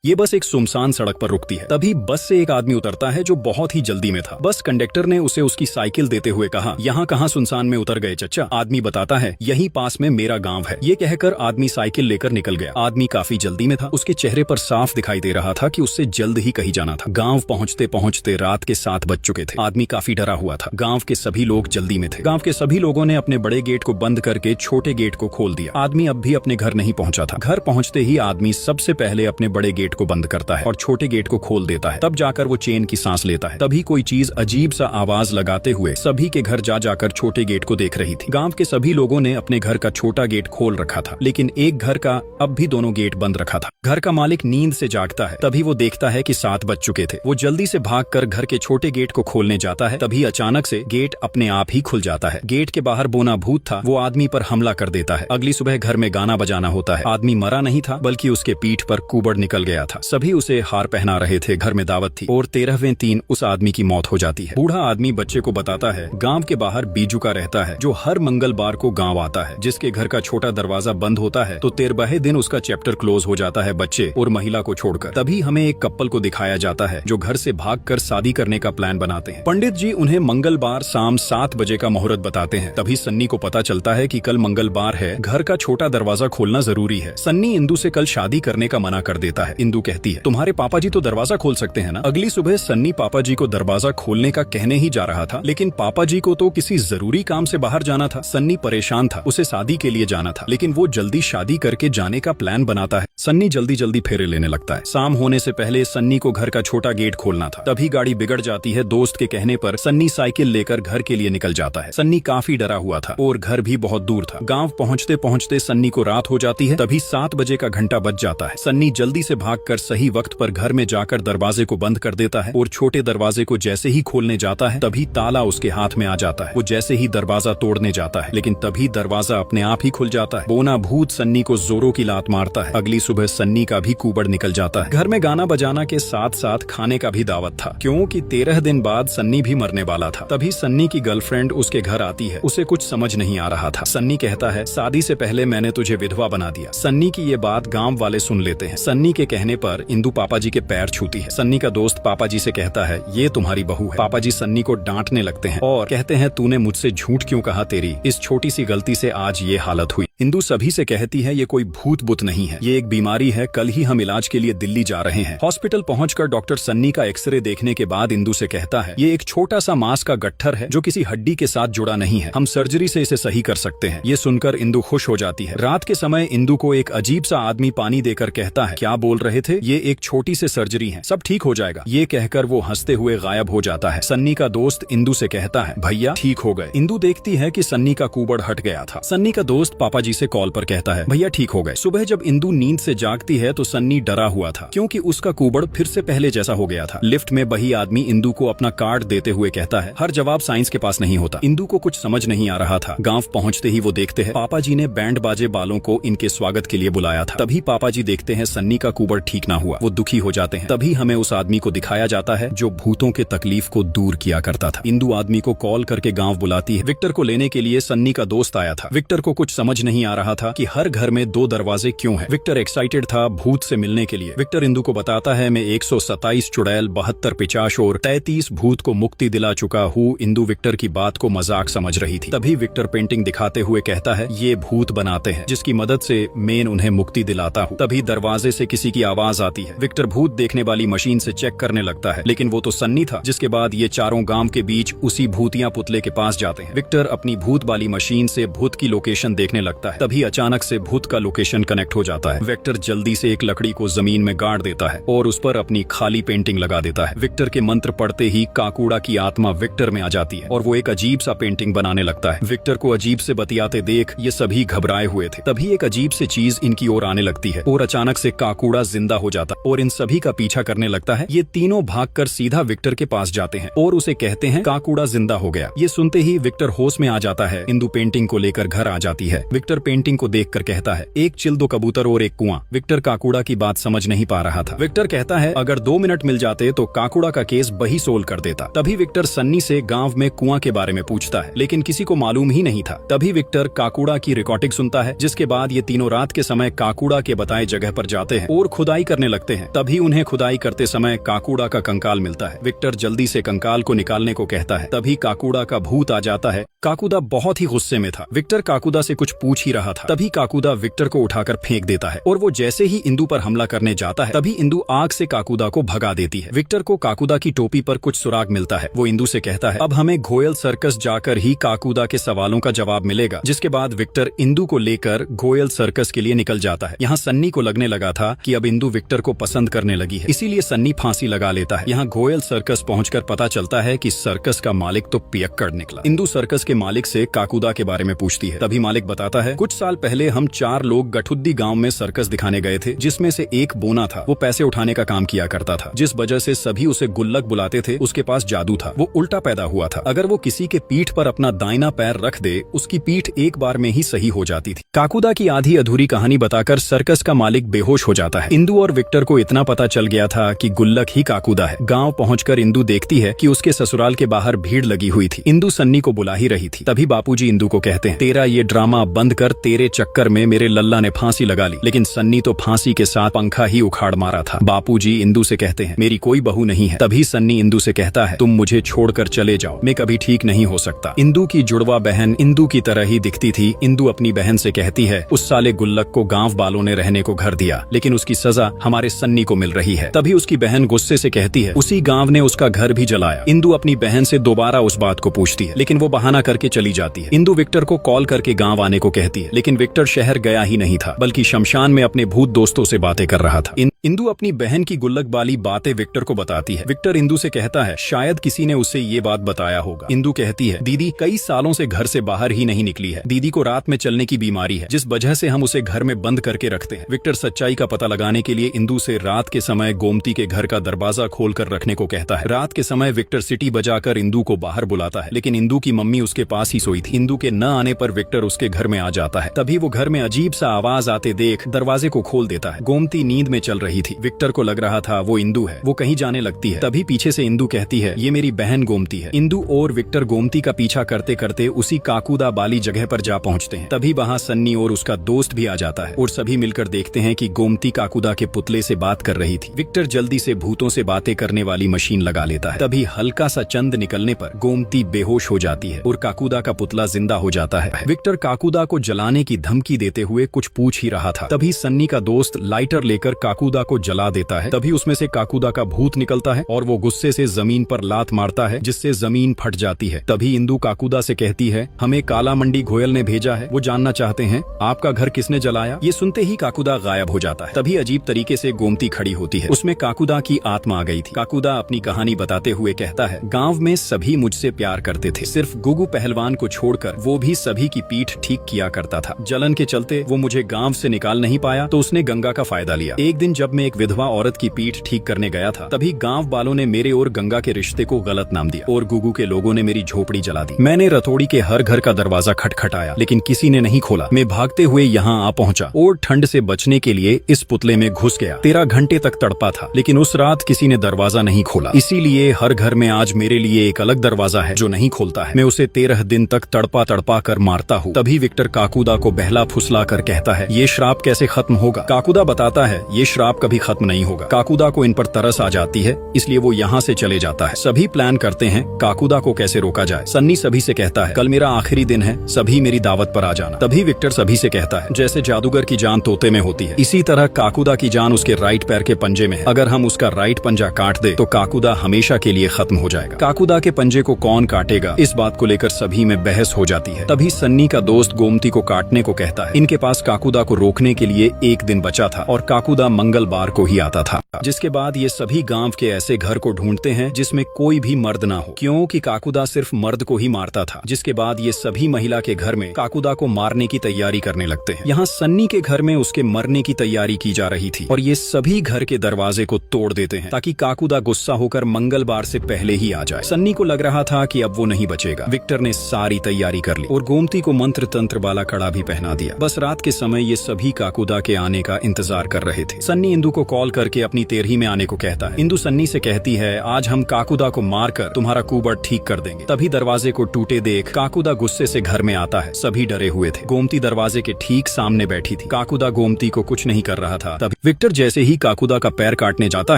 ये बस एक सुनसान सड़क पर रुकती है। तभी बस से एक आदमी उतरता है जो बहुत ही जल्दी में था। बस कंडक्टर ने उसे उसकी साइकिल देते हुए कहा, यहाँ कहाँ सुनसान में उतर गए चच्चा? आदमी बताता है, यहीं पास में मेरा गांव है। ये कहकर आदमी साइकिल लेकर निकल गया। आदमी काफी जल्दी में था। उसके चेहरे पर साफ दिखाई दे रहा था कि उससे जल्द ही कहीं जाना था। गाँव पहुँचते पहुँचते रात के 7 बज चुके थे। आदमी काफी डरा हुआ था। गाँव के सभी लोग जल्दी में थे। गाँव के सभी लोगों ने अपने बड़े गेट को बंद करके छोटे गेट को खोल दिया। आदमी अब भी अपने घर नहीं पहुंचा था। घर पहुंचते ही आदमी सबसे पहले अपने बड़े गेट को बंद करता है और छोटे गेट को खोल देता है। तब जाकर वो चैन की सांस लेता है। तभी कोई चीज अजीब सा आवाज लगाते हुए सभी के घर जा जाकर छोटे गेट को देख रही थी। गांव के सभी लोगों ने अपने घर का छोटा गेट खोल रखा था, लेकिन एक घर का अब भी दोनों गेट बंद रखा था। घर का मालिक नींद से जागता है। तभी वो देखता है कि 7 बज चुके थे। वो जल्दी से भागकर घर के छोटे गेट को खोलने जाता है। तभी अचानक से गेट अपने आप ही खुल जाता है। गेट के बाहर बोना भूत था। वो आदमी पर हमला कर देता है। अगली सुबह घर में गाना बजाना होता है। आदमी मरा नहीं था, बल्कि उसके पीठ पर कुबड़ निकल गया था। सभी उसे हार पहना रहे थे। घर में दावत थी और 13वें दिन उस आदमी की मौत हो जाती है। बूढ़ा आदमी बच्चे को बताता है, गांव के बाहर बीजू का रहता है जो हर मंगलवार को गांव आता है। जिसके घर का छोटा दरवाजा बंद होता है तो 13वें दिन उसका चैप्टर क्लोज हो जाता है बच्चे और महिला को छोड़कर। तभी हमें एक कपल को दिखाया जाता है जो घर से भागकर शादी करने का प्लान बनाते हैं। पंडित जी उन्हें मंगलवार शाम 7 बजे का मुहूर्त बताते हैं। तभी सन्नी को पता चलता है कि कल मंगलवार है, घर का छोटा दरवाजा खोलना जरूरी है। सन्नी इंदु से कल शादी करने का मना कर देता है। इंदु कहती है, तुम्हारे पापा जी तो दरवाजा खोल सकते हैं ना। अगली सुबह सन्नी पापा जी को दरवाजा खोलने का कहने ही जा रहा था, लेकिन पापा जी को तो किसी जरूरी काम से बाहर जाना था। सन्नी परेशान था, उसे शादी के लिए जाना था, लेकिन वो जल्दी शादी करके जाने का प्लान बनाता है। सन्नी जल्दी जल्दी फेरे लेने लगता है। शाम होने से पहले सन्नी को घर का छोटा गेट खोलना था। तभी गाड़ी बिगड़ जाती है। दोस्त के कहने पर सन्नी साइकिल लेकर घर के लिए निकल जाता है। सन्नी काफी डरा हुआ था और घर भी बहुत दूर था। गांव पहुंचते पहुंचते सन्नी को रात हो जाती है। तभी 7 बजे का घंटा बज जाता है। सन्नी जल्दी से भागकर सही वक्त पर घर में जाकर दरवाजे को बंद कर देता है और छोटे दरवाजे को जैसे ही खोलने जाता है तभी ताला उसके हाथ में आ जाता है। वो जैसे ही दरवाजा तोड़ने जाता है, लेकिन तभी दरवाजा अपने आप ही खुल जाता है। बोना भूत सन्नी को जोरों की लात मारता है। अगली सुबह सन्नी का भी कुबड़ निकल जाता है। घर में गाना बजाना के साथ साथ खाने का भी दावत था, क्योंकि 13 दिन बाद सन्नी भी मरने वाला था। तभी सन्नी की गर्लफ्रेंड उसके घर आती है। उसे कुछ समझ नहीं आ रहा था। सन्नी कहता है, शादी से पहले मैंने तुझे विधवा बना दिया। सन्नी की ये बात गांव वाले सुन लेते हैं। सन्नी के कहने पर इंदु पापा जी के पैर छूती है। सन्नी का दोस्त पापा जी से कहता है, ये तुम्हारी बहू है। पापा जी सन्नी को डांटने लगते हैं और कहते हैं, तूने मुझसे झूठ क्यों कहा? तेरी इस छोटी सी गलती से आज ये हालत हुई। इंदु सभी से कहती है, ये कोई भूत बुत नहीं है, ये एक बीमारी है। कल ही हम इलाज के लिए दिल्ली जा रहे हैं। हॉस्पिटल पहुंचकर डॉक्टर सन्नी का एक्सरे देखने के बाद इंदु से कहता है, ये एक छोटा सा मांस का गट्ठर है जो किसी हड्डी के साथ जुड़ा नहीं है। हम सर्जरी से इसे सही कर सकते हैं। ये सुनकर इंदु खुश हो जाती है। रात के समय इंदु को एक अजीब सा आदमी पानी देकर कहता है, क्या बोल रहे थे? ये एक छोटी सी सर्जरी है, सब ठीक हो जाएगा। ये कहकर वो हंसते हुए गायब हो जाता है। सन्नी का दोस्त इंदु से कहता है, भैया ठीक हो गए। इंदु देखती है कि सन्नी का कुबड़ हट गया था। सन्नी का दोस्त पापा जी से कॉल पर कहता है, भैया ठीक हो गए। सुबह जब इंदु नींद से जागती है तो सन्नी डरा हुआ था, क्योंकि उसका कुबड़ फिर से पहले जैसा हो गया था। लिफ्ट में वही आदमी इंदु को अपना कार्ड देते हुए कहता है, हर जवाब साइंस के पास नहीं होता। इंदु को कुछ समझ नहीं आ रहा था। गांव पहुंचते ही वो देखते हैं पापा जी ने बैंड बाजे वालों को इनके स्वागत के लिए बुलाया था। तभी पापा जी देखते हैं सन्नी का कुबड़ ठीक ना हुआ। वो दुखी हो जाते हैं। तभी हमें उस आदमी को दिखाया जाता है जो भूतों के तकलीफ को दूर किया करता था। इंदु आदमी को कॉल करके गांव बुलाती है। विक्टर को लेने के लिए सन्नी का दोस्त आया था। विक्टर को कुछ समझ नहीं आ रहा था कि हर घर में 2 दरवाजे क्यों हैं। विक्टर एक्साइटेड था भूत से मिलने के लिए। विक्टर इंदु को बताता है, मैं 127 चुड़ैल, 72 पिशाच और 33 भूत को मुक्ति दिला चुका हूँ। इंदु विक्टर की बात को मजाक समझ रही थी। तभी विक्टर पेंटिंग दिखाते हुए कहता है, ये भूत बनाते हैं जिसकी मदद से मैं उन्हें मुक्ति दिलाता हूँ। तभी दरवाजे से किसी की आवाज आती है। विक्टर भूत देखने वाली मशीन से चेक करने लगता है, लेकिन वो तो सन्नी था। जिसके बाद ये चारों गांव के बीच उसी भूतिया पुतले के पास जाते हैं। विक्टर अपनी भूत वाली मशीन से भूत की लोकेशन देखने लगता है। तभी अचानक से भूत का लोकेशन कनेक्ट हो जाता है। विक्टर जल्दी से एक लकड़ी को जमीन में गाड़ देता है और उस पर अपनी खाली पेंटिंग लगा देता है। विक्टर के मंत्र पढ़ते ही काकूड़ा की आत्मा विक्टर में आ जाती है और वो एक अजीब सा पेंटिंग बनाने लगता है। विक्टर को अजीब से बतियाते देख ये सभी घबराए हुए थे। तभी एक अजीब सी चीज इनकी ओर आने लगती है और अचानक से काकूड़ा जिंदा हो जाता और इन सभी का पीछा करने लगता है। ये तीनों भागकर सीधा विक्टर के पास जाते हैं और उसे कहते हैं, काकूड़ा जिंदा हो गया। ये सुनते ही विक्टर होश में आ जाता है। इंदु पेंटिंग को लेकर घर आ जाती है। विक्टर विक्टर पेंटिंग को देखकर कहता है, एक चिल, दो कबूतर और एक कुआं। विक्टर काकुड़ा की बात समझ नहीं पा रहा था। विक्टर कहता है, अगर 2 मिनट मिल जाते तो काकुड़ा का केस बही सोल्व कर देता। तभी विक्टर सन्नी से गांव में कुआं के बारे में पूछता है, लेकिन किसी को मालूम ही नहीं था। तभी विक्टर काकुड़ा की रिकॉर्डिंग सुनता है, जिसके बाद ये तीनों रात के समय काकुड़ा के बताए जगह पर जाते हैं और खुदाई करने लगते हैं। तभी उन्हें खुदाई करते समय काकुड़ा का कंकाल मिलता है। विक्टर जल्दी से कंकाल को निकालने को कहता है। तभी काकुड़ा का भूत आ जाता है। काकुदा बहुत ही गुस्से में था। विक्टर काकुदा से कुछ पूछ ही रहा था, तभी काकुदा विक्टर को उठाकर फेंक देता है और वो जैसे ही इंदु पर हमला करने जाता है, तभी इंदु आग से काकुदा को भगा देती है। विक्टर को काकुदा की टोपी पर कुछ सुराग मिलता है। वो इंदु से कहता है, अब हमें घोयल सर्कस जाकर ही काकुदा के सवालों का जवाब मिलेगा। जिसके बाद विक्टर इंदु को लेकर घोयल सर्कस के लिए निकल जाता है। यहाँ सन्नी को लगने लगा था कि अब इंदु विक्टर को पसंद करने लगी है, इसीलिए सन्नी फांसी लगा लेता है। यहाँ घोयल सर्कस पहुंचकर पता चलता है कि सर्कस का मालिक तो पियक्कड़ निकला। इंदु सर्कस के मालिक से काकुदा के बारे में पूछती है। तभी मालिक बताता है, कुछ साल पहले हम 4 लोग गठुद्दी गांव में सर्कस दिखाने गए थे, जिसमें से एक बोना था। वो पैसे उठाने का काम किया करता था, जिस वजह से सभी उसे गुल्लक बुलाते थे। उसके पास जादू था, वो उल्टा पैदा हुआ था। अगर वो किसी के पीठ पर अपना दाहिना पैर रख दे, उसकी पीठ एक बार में ही सही हो जाती थी। काकुदा की आधी अधूरी कहानी बताकर सर्कस का मालिक बेहोश हो जाता है। इंदु और विक्टर को इतना पता चल गया था कि गुल्लक ही काकुदा है। गाँव पहुंचकर इंदु देखती है कि उसके ससुराल के बाहर भीड़ लगी हुई थी। इंदु सन्नी को बुला ही रही थी। तभी बापूजी इंदु को कहते हैं, तेरा ये ड्रामा बंद कर, तेरे चक्कर में मेरे लल्ला ने फांसी लगा ली। लेकिन सन्नी तो फांसी के साथ पंखा ही उखाड़ मारा था। बापूजी इंदु से कहते हैं, मेरी कोई बहू नहीं है। तभी सन्नी इंदु से कहता है, तुम मुझे छोड़कर चले जाओ, मैं कभी ठीक नहीं हो सकता। इंदु की जुड़वा बहन इंदु की तरह ही दिखती थी। इंदु अपनी बहन से कहती है, उस साले गुल्लक को गांव वालों ने रहने को घर दिया, लेकिन उसकी सजा हमारे सन्नी को मिल रही है। तभी उसकी बहन गुस्से से कहती है, उसी गांव ने उसका घर भी जलाया। इंदु अपनी बहन से दोबारा उस बात को पूछती है, लेकिन वो बहाना करके चली जाती है। इंदु विक्टर को कॉल करके गांव आने को कहती है, लेकिन विक्टर शहर गया ही नहीं था, बल्कि शमशान में अपने भूत दोस्तों से बातें कर रहा था। इंदु अपनी बहन की गुल्लक वाली बातें विक्टर को बताती है। विक्टर इंदु से कहता है, शायद किसी ने उसे ये बात बताया होगा। इंदु कहती है, दीदी कई सालों से घर से बाहर ही नहीं निकली है। दीदी को रात में चलने की बीमारी है, जिस वजह से हम उसे घर में बंद करके रखते हैं। विक्टर सच्चाई का पता लगाने के लिए इंदु से रात के समय गोमती के घर का दरवाजा खोलकर रखने को कहता है। रात के समय विक्टर सिटी बजाकर इंदु को बाहर बुलाता है, लेकिन इंदु की मम्मी उसके पास ही सोई थी। इंदु के न आने पर विक्टर उसके घर में आ जाता है। तभी वो घर में अजीब सा आवाज आते देख दरवाजे को खोल देता है। गोमती नींद में चल रही थी। विक्टर को लग रहा था वो इंदु है। वो कहीं जाने लगती है। तभी पीछे से इंदु कहती है, ये मेरी बहन गोमती है। इंदु और विक्टर गोमती का पीछा करते करते उसी काकुदा बाली जगह पर जा पहुंचते हैं। तभी वहाँ सन्नी और उसका दोस्त भी आ जाता है और सभी मिलकर देखते हैं कि गोमती काकुदा के पुतले से बात कर रही थी। विक्टर जल्दी से भूतों से बातें करने वाली मशीन लगा लेता है। तभी हल्का सा चंद निकलने पर गोमती बेहोश हो जाती है और काकुदा का पुतला जिंदा हो जाता है। विक्टर काकुदा को जलाने की धमकी देते हुए कुछ पूछ ही रहा था। तभी सन्नी का दोस्त लाइटर लेकर काकुदा को जला देता है। तभी उसमें से काकुदा का भूत निकलता है और वो गुस्से से जमीन पर लात मारता है, जिससे जमीन फट जाती है। तभी इंदु काकुदा से कहती है, हमें काला मंडी घोयल ने भेजा है, वो जानना चाहते हैं आपका घर किसने जलाया। ये सुनते ही काकुदा गायब हो जाता है। तभी अजीब तरीके से गोमती खड़ी होती है। उसमें काकुदा की आत्मा आ गई थी। काकुदा अपनी कहानी बताते हुए कहता है, गाँव में सभी मुझसे प्यार करते थे, सिर्फ गुगु पहलवान को छोड़कर। वो भी सभी की पीठ ठीक किया करता था। जलन के चलते वो मुझे गांव से निकाल नहीं पाया, तो उसने गंगा का फायदा लिया। एक दिन जब मैं एक विधवा औरत की पीठ ठीक करने गया था, तभी गांव वालों ने मेरे और गंगा के रिश्ते को गलत नाम दिया और गुगु के लोगों ने मेरी झोपड़ी जला दी। मैंने रतोड़ी के हर घर का दरवाजा खटखटाया, लेकिन किसी ने नहीं खोला। मैं भागते हुए यहाँ आ पहुँचा और ठंड से बचने के लिए इस पुतले में घुस गया। 13 घंटे तक तड़पा था, लेकिन उस रात किसी ने दरवाजा नहीं खोला। इसीलिए हर घर में आज मेरे लिए एक अलग दरवाजा है जो नहीं खोलता है। मैं उसे 13 दिन तक तड़पा तड़पा कर मारता हूँ। तभी विक्टर काकुदा को बहला फुसला कर कहता है, ये श्राप कैसे खत्म होगा। काकुदा बताता है, ये श्राप कभी खत्म नहीं होगा। काकुदा को इन पर तरस आ जाती है, इसलिए वो यहाँ से चले जाता है। सभी प्लान करते हैं काकुदा को कैसे रोका जाए। सन्नी सभी से कहता है, कल मेरा आखिरी दिन है, सभी मेरी दावत पर आ जाना। तभी विक्टर सभी से कहता है, जैसे जादूगर की जान तोते में होती है, इसी तरह काकुदा की जान उसके राइट पैर के पंजे में है। अगर हम उसका राइट पंजा काट दे तो काकुदा हमेशा के लिए खत्म हो जाएगा। काकुदा के पंजे को कौन काटेगा, इस बात को लेकर सभी में बहस हो जाती है। तभी सन्नी का दोस्त गोमती को काटने को कहता है। इनके पास काकुदा को रोकने के लिए एक दिन बचा था और काकुदा मंगलवार को ही आता था। जिसके बाद ये सभी गांव के ऐसे घर को ढूंढते हैं जिसमें कोई भी मर्द ना हो, क्योंकि काकुदा सिर्फ मर्द को ही मारता था। जिसके बाद ये सभी महिला के घर में काकुदा को मारने की तैयारी करने लगते हैं। यहाँ सन्नी के घर में उसके मरने की तैयारी की जा रही थी और ये सभी घर के दरवाजे को तोड़ देते हैं ताकि काकुदा गुस्सा होकर मंगलवार से पहले ही आ जाए। सन्नी को लग रहा था कि अब वो नहीं बचेगा। विक्टर ने सारी तैयारी कर ली और गोमती को मंत्र तंत्र वाला वाला कड़ा भी पहना दिया। बस रात के समय ये सभी काकुदा के आने का इंतजार कर रहे थे। सन्नी इंदु को कॉल करके अपनी तेरही में आने को कहता है। इंदु सन्नी से कहती है, आज हम काकुदा को मारकर तुम्हारा कुबड़ ठीक कर देंगे। तभी दरवाजे को टूटे देख काकुदा गुस्से से घर में आता है। सभी डरे हुए थे। गोमती दरवाजे के ठीक सामने बैठी थी। काकुदा गोमती को कुछ नहीं कर रहा था। तभी विक्टर जैसे ही काकुदा का पैर काटने जाता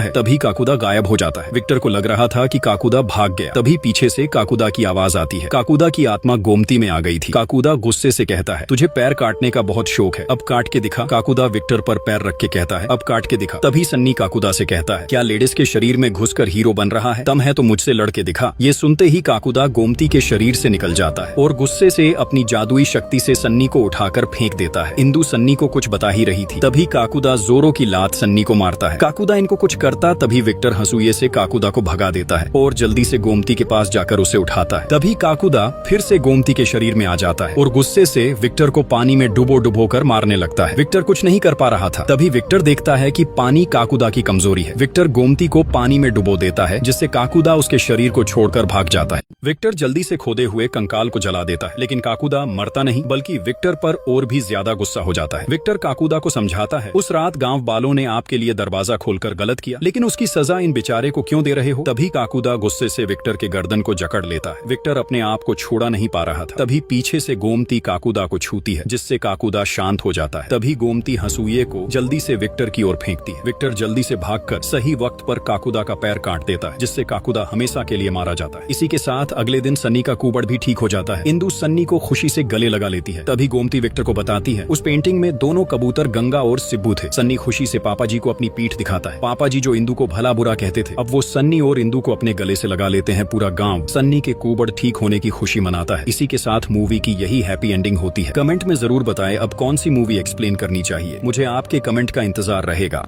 है, तभी काकुदा गायब हो जाता है। विक्टर को लग रहा था कि काकुदा भाग गया। तभी पीछे से काकुदा की आवाज आती है। काकुदा की आत्मा गोमती में आ गई थी। काकुदा गुस्से से कहता है, तुझे पैर काटने का बहुत शौक है, अब काट के दिखा। काकुदा विक्टर पर पैर रख के कहता है, अब काट के दिखा। तभी सन्नी काकुदा से कहता है, क्या लेडीज के शरीर में घुसकर हीरो बन रहा है? दम है तो मुझसे लड़ के दिखा। ये सुनते ही काकुदा गोमती के शरीर से निकल जाता है और गुस्से से अपनी जादुई शक्ति से सन्नी को उठाकर फेंक देता है। इंदु सन्नी को कुछ बता ही रही थी। तभी काकुदा जोरों की लात सन्नी को मारता है। काकुदा इनको कुछ करता, तभी विक्टर हंसुए से काकुदा को भगा देता है और जल्दी से गोमती के पास जाकर उसे उठाता है। तभी काकुदा फिर से गोमती के शरीर में आ जाता है और गुस्से से विक्टर को पानी में डुबो कर मारने लगता है। विक्टर कुछ नहीं कर पा रहा था। तभी विक्टर देखता है कि पानी काकुदा की कमजोरी है। विक्टर गोमती को पानी में डुबो देता है, जिससे काकुदा उसके शरीर को छोड़कर भाग जाता है। विक्टर जल्दी से खोदे हुए कंकाल को जला देता है, लेकिन काकुदा मरता नहीं, बल्कि विक्टर पर और भी ज्यादा गुस्सा हो जाता है। विक्टर काकुदा को समझाता है, उस रात गांव वालों ने आपके लिए दरवाजा खोलकर गलत किया, लेकिन उसकी सजा इन बेचारे को क्यों दे रहे हो? तभी काकुदा गुस्से से विक्टर के गर्दन को जकड़ लेता है। विक्टर अपने आप को छोड़ा नहीं पा रहा था। तभी पीछे से गोमती काकुदा को छूती है, जिससे काकुदा शांत हो जाता है। तभी गोमती हंसुए को जल्दी से विक्टर की ओर फेंकती है। विक्टर जल्दी से भागकर सही वक्त पर काकुदा का पैर काट देता है, जिससे काकुदा हमेशा के लिए मारा जाता है। इसी के साथ अगले दिन सन्नी का कुबड़ भी ठीक हो जाता है। इंदु सन्नी को खुशी से गले लगा लेती है। तभी गोमती विक्टर को बताती है, उस पेंटिंग में दोनों कबूतर गंगा और सिब्बू थे। सन्नी खुशी से पापा जी को अपनी पीठ दिखाता है। पापा जी जो इंदु को भला बुरा कहते थे, अब वो सन्नी और इंदु को अपने गले से लगा लेते हैं। पूरा गांव सन्नी के कुबड़ ठीक होने की खुशी मनाता है। इसी के साथ मूवी की यही हैप्पी एंडिंग होती है। कमेंट में जरूर बताएं अब कौन सी मूवी एक्सप्लेन करनी चाहिए। मुझे आपके कमेंट का इंतजार रहेगा।